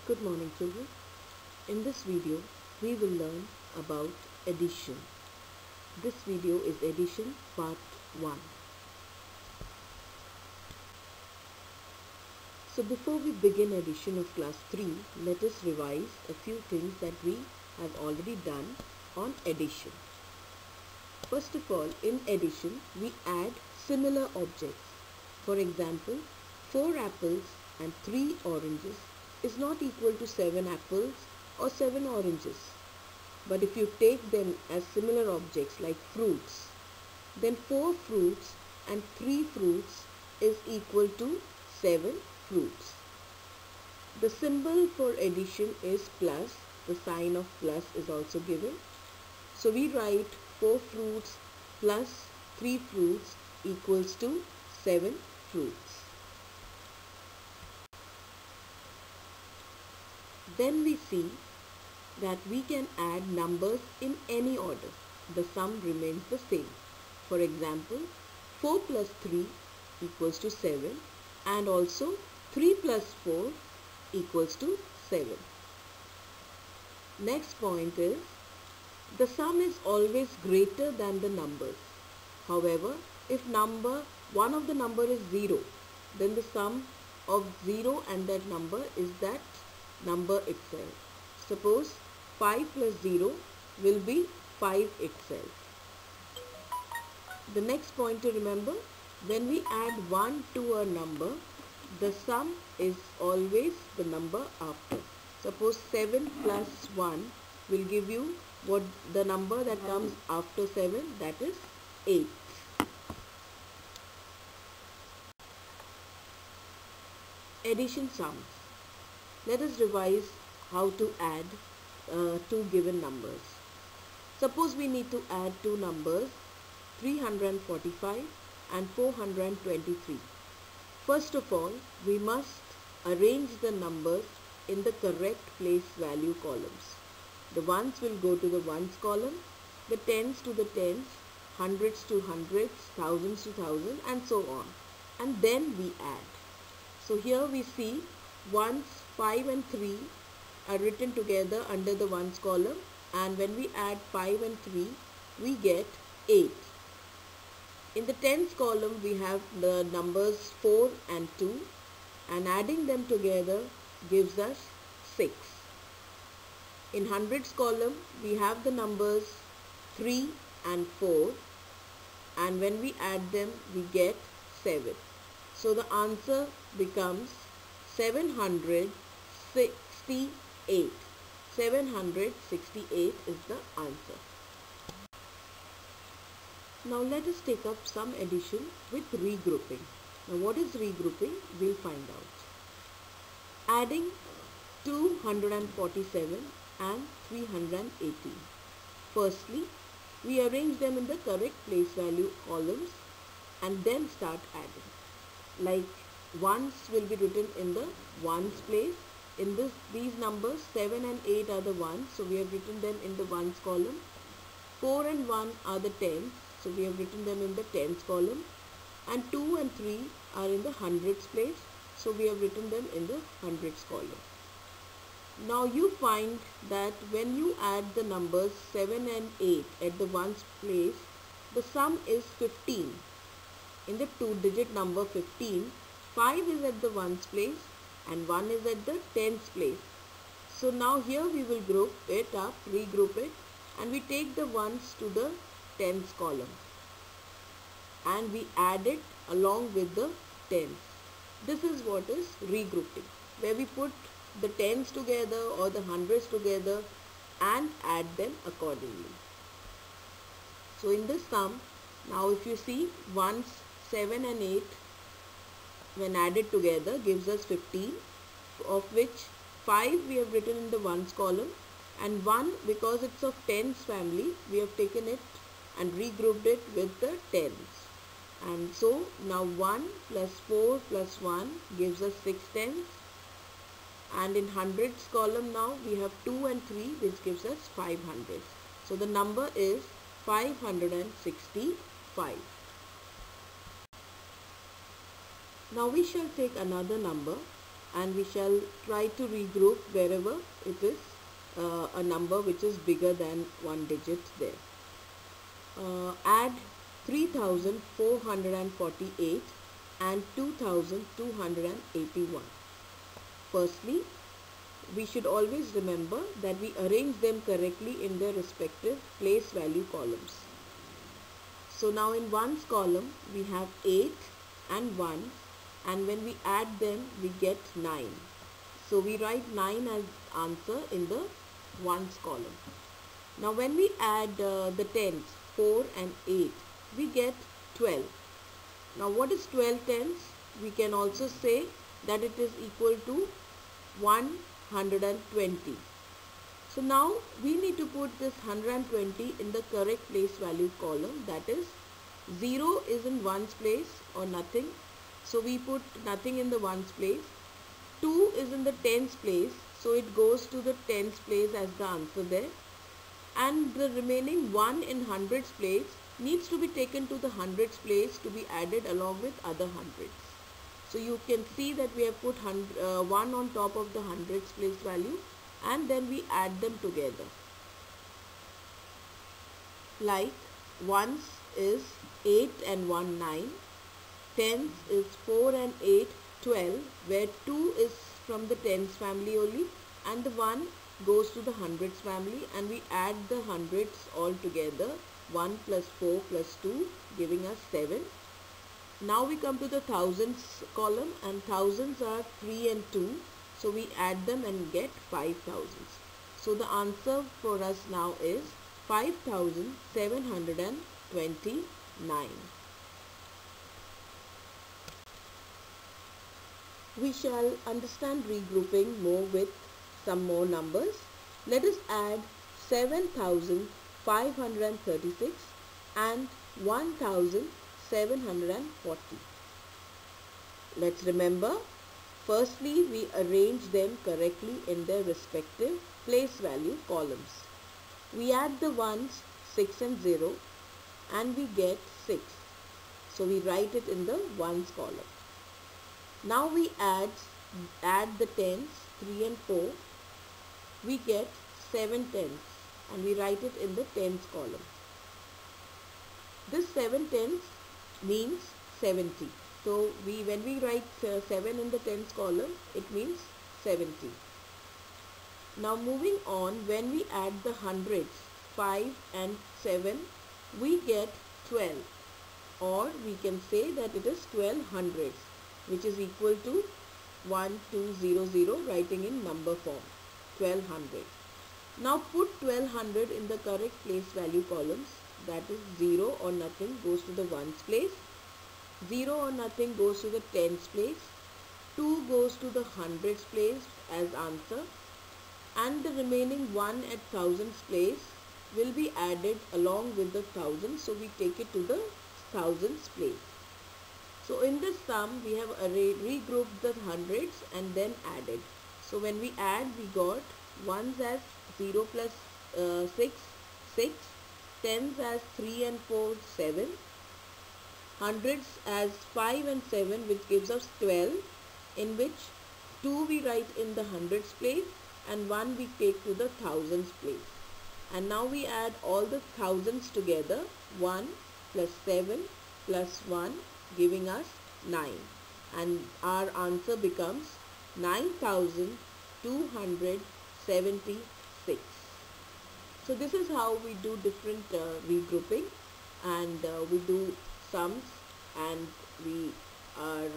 Good morning, children. In this video, we will learn about addition. This video is addition part 1. So before we begin addition of class 3, let us revise a few things that we have already done on addition. First of all, in addition, we add similar objects. For example, 4 apples and 3 oranges is not equal to 7 apples or 7 oranges. But if you take them as similar objects like fruits, then 4 fruits and 3 fruits is equal to 7 fruits. The symbol for addition is plus. The sign of plus is also given. So we write 4 fruits plus 3 fruits equals to 7 fruits. Then we see that we can add numbers in any order. The sum remains the same. For example, 4 plus 3 equals to 7 and also 3 plus 4 equals to 7. Next point is, the sum is always greater than the numbers. However, if one of the number is 0, then the sum of 0 and that number is that number itself. Suppose 5 plus 0 will be 5 itself. The next point to remember, when we add 1 to a number, the sum is always the number after. Suppose 7 plus 1 will give you what the number that comes after 7, that is 8. Addition sums. Let us revise how to add two given numbers. Suppose we need to add two numbers 345 and 423. First of all, we must arrange the numbers in the correct place value columns. The ones will go to the ones column, the tens to the tens, hundreds to hundreds, thousands to thousands, and so on. And then we add. So here we see ones 5 and 3 are written together under the ones column, and when we add 5 and 3 we get 8. In the tens column we have the numbers 4 and 2, and adding them together gives us 6. In hundreds column we have the numbers 3 and 4, and when we add them we get 7. So the answer becomes 768. 768 is the answer. Now let us take up some addition with regrouping. Now what is regrouping? We'll find out. Adding 247 and 318. Firstly, we arrange them in the correct place value columns and then start adding. Like ones will be written in the ones place. In these numbers 7 and 8 are the ones, so we have written them in the ones column. 4 and 1 are the tens, so we have written them in the tens column. And 2 and 3 are in the hundreds place, so we have written them in the hundreds column. Now you find that when you add the numbers 7 and 8 at the ones place, the sum is 15. In the 2-digit number 15, 5 is at the ones place and 1 is at the tens place. So now here we will group it up, regroup it, and we take the ones to the tens column and we add it along with the tens. This is what is regrouping, where we put the tens together or the hundreds together and add them accordingly. So in this sum, now if you see ones 7 and 8 when added together gives us 15, of which 5 we have written in the ones column, and 1, because it's of tens family, we have taken it and regrouped it with the tens. And so now 1 plus 4 plus 1 gives us 6 tens, and in hundreds column now we have 2 and 3, which gives us 500. So the number is 565. Now we shall take another number and we shall try to regroup wherever it is a number which is bigger than one digit there. Add 3448 and 2281. Firstly, we should always remember that we arrange them correctly in their respective place value columns. So now in ones column we have 8 and 1, and when we add them we get 9. So we write 9 as answer in the ones column. Now when we add the tens 4 and 8, we get 12. Now what is 12 tens? We can also say that it is equal to 120. So now we need to put this 120 in the correct place value column, that is 0 is in ones place or nothing, so we put nothing in the ones place. 2 is in the tens place, so it goes to the tens place as the answer there, and the remaining 1 in hundreds place needs to be taken to the hundreds place to be added along with other hundreds. So you can see that we have put 1 on top of the hundreds place value, and then we add them together. Like ones is 8 and 1 9, tens is 4 and 8 12, where 2 is from the tens family only and the 1 goes to the hundreds family, and we add the hundreds all together, 1 plus 4 plus 2 giving us 7. Now we come to the thousands column, and thousands are 3 and 2, so we add them and get 5000. So the answer for us now is 5729. We shall understand regrouping more with some more numbers. Let us add 7536 and 1740. Let's remember, firstly we arrange them correctly in their respective place value columns. We add the ones 6 and 0 and we get 6. So we write it in the ones column. Now we add the tens 3 and 4. We get 7 tens and we write it in the tens column. This 7 tens means 70. So when we write 7 in the tens column, it means 70. Now moving on, when we add the hundreds 5 and 7, we get 12, or we can say that it is 12 hundreds, which is equal to 1200, writing in number form, 1200. Now put 1200 in the correct place value columns, that is 0 or nothing goes to the ones place, 0 or nothing goes to the tens place, 2 goes to the hundreds place as answer, and the remaining 1 at thousands place will be added along with the thousands, so we take it to the thousands place. So in this sum we have regrouped the hundreds and then added. So when we add, we got ones as 0 plus 6, 6, tens as 3 and 4, 7, hundreds as 5 and 7, which gives us 12, in which 2 we write in the hundreds place and 1 we take to the thousands place. And now we add all the thousands together, 1 plus 7 plus 1 giving us 9, and our answer becomes 9276. So this is how we do different regrouping, and we do sums, and we are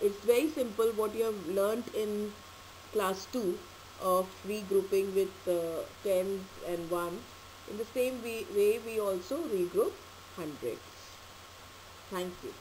it's very simple what you have learnt in class 2 of regrouping with tens and ones. In the same way we also regroup hundreds. Thank you.